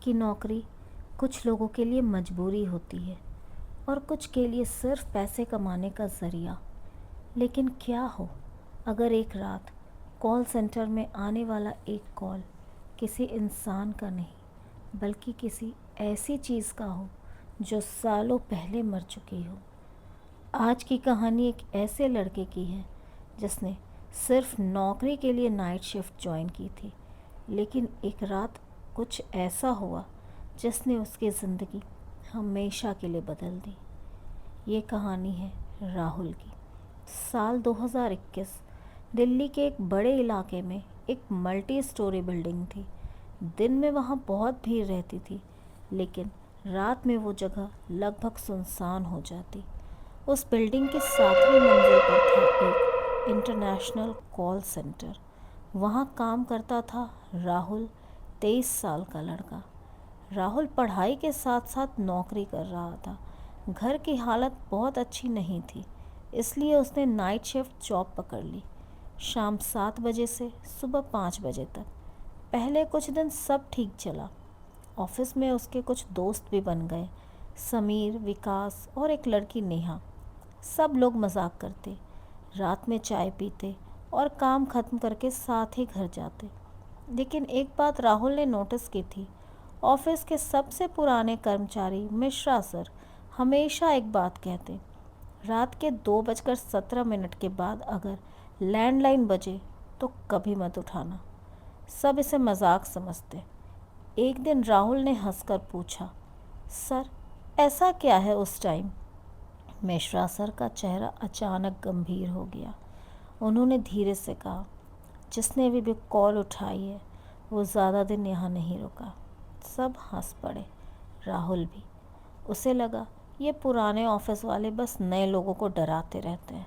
की नौकरी कुछ लोगों के लिए मजबूरी होती है और कुछ के लिए सिर्फ पैसे कमाने का ज़रिया। लेकिन क्या हो अगर एक रात कॉल सेंटर में आने वाला एक कॉल किसी इंसान का नहीं बल्कि किसी ऐसी चीज़ का हो जो सालों पहले मर चुकी हो। आज की कहानी एक ऐसे लड़के की है जिसने सिर्फ नौकरी के लिए नाइट शिफ्ट ज्वाइन की थी, लेकिन एक रात कुछ ऐसा हुआ जिसने उसकी ज़िंदगी हमेशा के लिए बदल दी। ये कहानी है राहुल की। साल 2021, दिल्ली के एक बड़े इलाके में एक मल्टी स्टोरी बिल्डिंग थी। दिन में वहाँ बहुत भीड़ रहती थी, लेकिन रात में वो जगह लगभग सुनसान हो जाती। उस बिल्डिंग की 7वीं मंजिल पर था एक इंटरनेशनल कॉल सेंटर। वहाँ काम करता था राहुल, 23 साल का लड़का। राहुल पढ़ाई के साथ साथ नौकरी कर रहा था। घर की हालत बहुत अच्छी नहीं थी, इसलिए उसने नाइट शिफ्ट जॉब पकड़ ली, शाम 7 बजे से सुबह 5 बजे तक। पहले कुछ दिन सब ठीक चला। ऑफिस में उसके कुछ दोस्त भी बन गए, समीर, विकास और एक लड़की नेहा। सब लोग मजाक करते, रात में चाय पीते और काम ख़त्म करके साथ ही घर जाते। लेकिन एक बात राहुल ने नोटिस की थी। ऑफिस के सबसे पुराने कर्मचारी मिश्रा सर हमेशा एक बात कहते, रात के 2:17 के बाद अगर लैंडलाइन बजे तो कभी मत उठाना। सब इसे मजाक समझते। एक दिन राहुल ने हंसकर पूछा, सर ऐसा क्या है उस टाइम? मिश्रा सर का चेहरा अचानक गंभीर हो गया। उन्होंने धीरे से कहा, जिसने भी कॉल उठाई है वो ज़्यादा दिन यहाँ नहीं रुका। सब हंस पड़े, राहुल भी। उसे लगा ये पुराने ऑफिस वाले बस नए लोगों को डराते रहते हैं,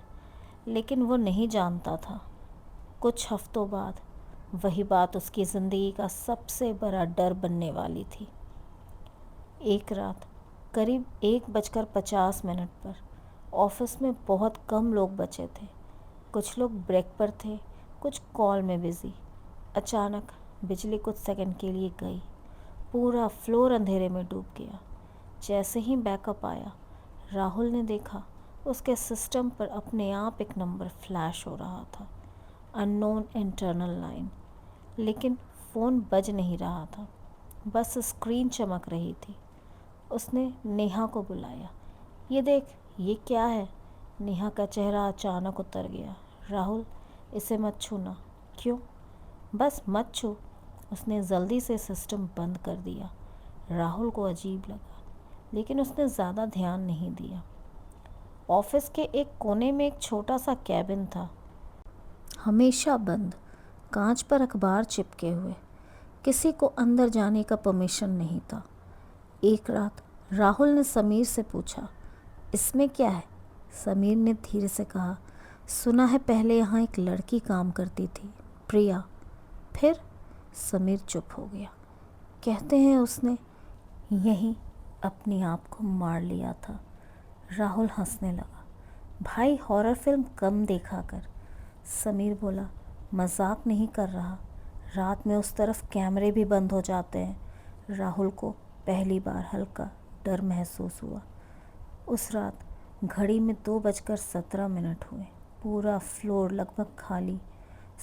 लेकिन वो नहीं जानता था कुछ हफ्तों बाद वही बात उसकी ज़िंदगी का सबसे बड़ा डर बनने वाली थी। एक रात करीब 1:50 पर ऑफिस में बहुत कम लोग बचे थे। कुछ लोग ब्रेक पर थे, कुछ कॉल में बिज़ी। अचानक बिजली कुछ सेकंड के लिए गई। पूरा फ्लोर अंधेरे में डूब गया। जैसे ही बैकअप आया, राहुल ने देखा उसके सिस्टम पर अपने आप एक नंबर फ्लैश हो रहा था, अननोन इंटरनल लाइन। लेकिन फ़ोन बज नहीं रहा था, बस स्क्रीन चमक रही थी। उसने नेहा को बुलाया, ये देख, ये क्या है? नेहा का चेहरा अचानक उतर गया। राहुल, इसे मत छूना। क्यों? बस मत छू। उसने जल्दी से सिस्टम बंद कर दिया। राहुल को अजीब लगा, लेकिन उसने ज़्यादा ध्यान नहीं दिया। ऑफिस के एक कोने में एक छोटा सा कैबिन था, हमेशा बंद, कांच पर अखबार चिपके हुए। किसी को अंदर जाने का परमिशन नहीं था। एक रात राहुल ने समीर से पूछा, इसमें क्या है? समीर ने धीरे से कहा, सुना है पहले यहाँ एक लड़की काम करती थी, प्रिया। फिर? समीर चुप हो गया। कहते हैं उसने यहीं अपने आप को मार लिया था। राहुल हंसने लगा, भाई हॉरर फिल्म कम देखा कर। समीर बोला, मजाक नहीं कर रहा, रात में उस तरफ कैमरे भी बंद हो जाते हैं। राहुल को पहली बार हल्का डर महसूस हुआ। उस रात घड़ी में 2:17 हुए। पूरा फ्लोर लगभग खाली,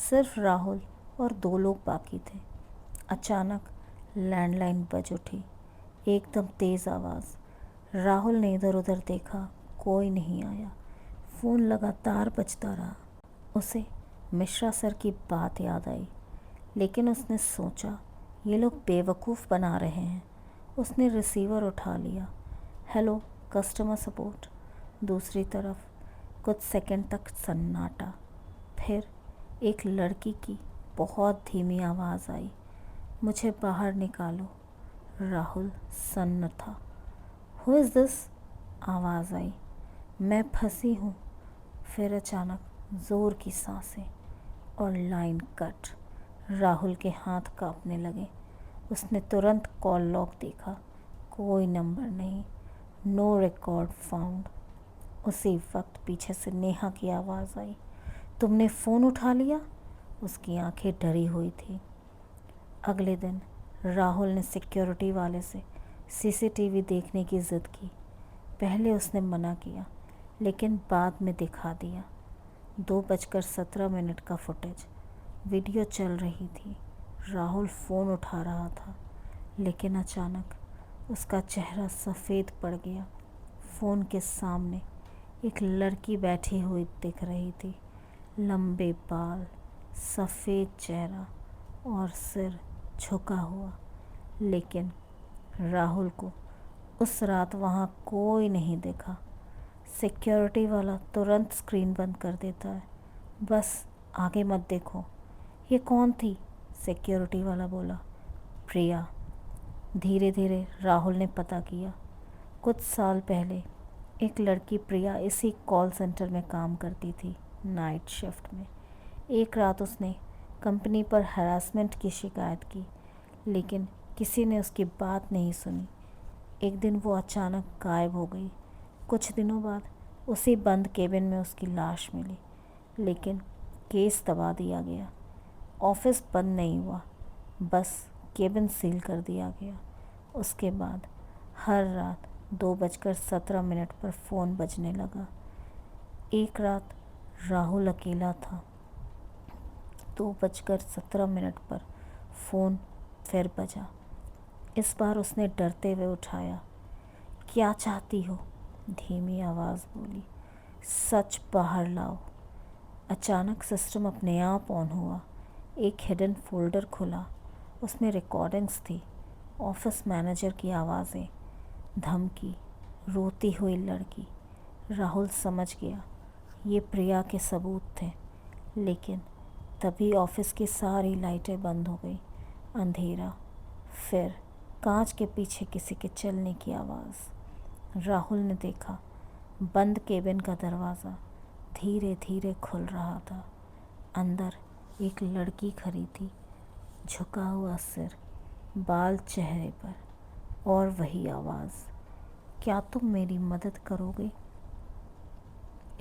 सिर्फ राहुल और 2 लोग बाकी थे। अचानक लैंडलाइन बज उठी, एकदम तेज़ आवाज़। राहुल ने इधर उधर देखा, कोई नहीं आया। फ़ोन लगातार बजता रहा। उसे मिश्रा सर की बात याद आई, लेकिन उसने सोचा ये लोग बेवकूफ़ बना रहे हैं। उसने रिसीवर उठा लिया। Hello, customer support. दूसरी तरफ कुछ सेकंड तक सन्नाटा। फिर एक लड़की की बहुत धीमी आवाज़ आई, मुझे बाहर निकालो। राहुल सन्न था। Who is this? आवाज़ आई, मैं फंसी हूँ। फिर अचानक ज़ोर की सांसें और लाइन कट। राहुल के हाथ कांपने लगे। उसने तुरंत कॉल लॉग देखा, कोई नंबर नहीं, नो रिकॉर्ड फाउंड। उसी वक्त पीछे से नेहा की आवाज़ आई, तुमने फ़ोन उठा लिया? उसकी आंखें डरी हुई थी। अगले दिन राहुल ने सिक्योरिटी वाले से सीसीटीवी देखने की ज़िद की। पहले उसने मना किया, लेकिन बाद में दिखा दिया। 2:17 का फुटेज वीडियो चल रही थी। राहुल फ़ोन उठा रहा था, लेकिन अचानक उसका चेहरा सफ़ेद पड़ गया। फ़ोन के सामने एक लड़की बैठी हुई दिख रही थी। लंबे बाल, सफ़ेद चेहरा और सिर झुका हुआ। लेकिन राहुल को उस रात वहाँ कोई नहीं दिखा। सिक्योरिटी वाला तुरंत स्क्रीन बंद कर देता है। बस आगे मत देखो। ये कौन थी? सिक्योरिटी वाला बोला। प्रिया। धीरे धीरे राहुल ने पता किया। कुछ साल पहले एक लड़की प्रिया इसी कॉल सेंटर में काम करती थी, नाइट शिफ्ट में। एक रात उसने कंपनी पर हरासमेंट की शिकायत की, लेकिन किसी ने उसकी बात नहीं सुनी। एक दिन वो अचानक गायब हो गई। कुछ दिनों बाद उसी बंद केबिन में उसकी लाश मिली, लेकिन केस दबा दिया गया। ऑफिस बंद नहीं हुआ, बस केबिन सील कर दिया गया। उसके बाद हर रात 2:17 पर फ़ोन बजने लगा। एक रात राहुल अकेला था। 2:17 पर फ़ोन फिर बजा। इस बार उसने डरते हुए उठाया। क्या चाहती हो? धीमी आवाज़ बोली। सच बाहर लाओ। अचानक सिस्टम अपने आप ऑन हुआ। एक हिडन फोल्डर खुला। उसमें रिकॉर्डिंग्स थी, ऑफिस मैनेजर की आवाज़ें, धमकी, रोती हुई लड़की। राहुल समझ गया ये प्रिया के सबूत थे। लेकिन तभी ऑफिस की सारी लाइटें बंद हो गई। अंधेरा। फिर कांच के पीछे किसी के चलने की आवाज़। राहुल ने देखा बंद केबिन का दरवाज़ा धीरे धीरे खुल रहा था। अंदर एक लड़की खड़ी थी, झुका हुआ सिर, बाल चेहरे पर, और वही आवाज़। क्या तुम मेरी मदद करोगे?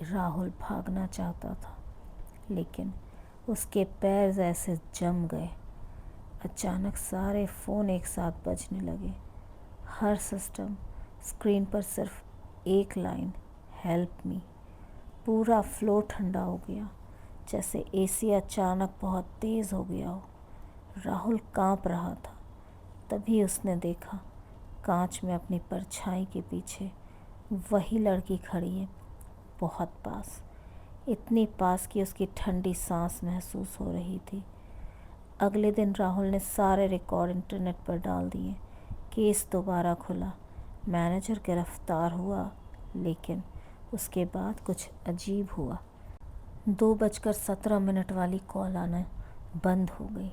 राहुल भागना चाहता था, लेकिन उसके पैर जैसे जम गए। अचानक सारे फ़ोन एक साथ बजने लगे। हर सिस्टम स्क्रीन पर सिर्फ एक लाइन, हेल्प मी। पूरा फ्लोर ठंडा हो गया, जैसे एसी अचानक बहुत तेज़ हो गया हो। राहुल कांप रहा था। तभी उसने देखा कांच में अपनी परछाई के पीछे वही लड़की खड़ी है, बहुत पास, इतनी पास कि उसकी ठंडी सांस महसूस हो रही थी। अगले दिन राहुल ने सारे रिकॉर्ड इंटरनेट पर डाल दिए। केस दोबारा खुला, मैनेजर गिरफ्तार हुआ, लेकिन उसके बाद कुछ अजीब हुआ। 2:17 वाली कॉल आना बंद हो गई।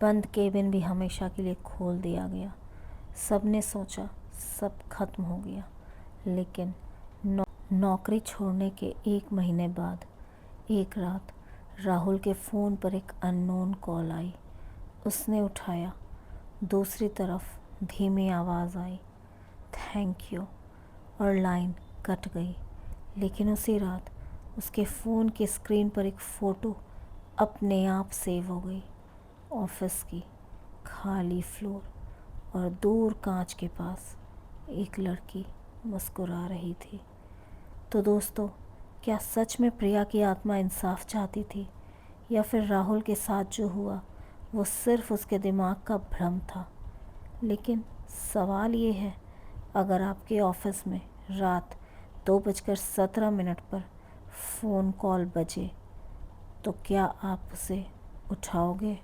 बंद केबिन भी हमेशा के लिए खोल दिया गया। सबने सोचा सब खत्म हो गया, लेकिन नौकरी छोड़ने के 1 महीने बाद एक रात राहुल के फ़ोन पर एक अननोन कॉल आई। उसने उठाया। दूसरी तरफ धीमी आवाज़ आई, थैंक यू, और लाइन कट गई। लेकिन उसी रात उसके फ़ोन की स्क्रीन पर एक फ़ोटो अपने आप सेव हो गई। ऑफिस की खाली फ्लोर और दूर कांच के पास एक लड़की मुस्कुरा रही थी। तो दोस्तों, क्या सच में प्रिया की आत्मा इंसाफ चाहती थी, या फिर राहुल के साथ जो हुआ वो सिर्फ उसके दिमाग का भ्रम था? लेकिन सवाल ये है, अगर आपके ऑफिस में रात 2:17 पर फ़ोन कॉल बजे, तो क्या आप उसे उठाओगे?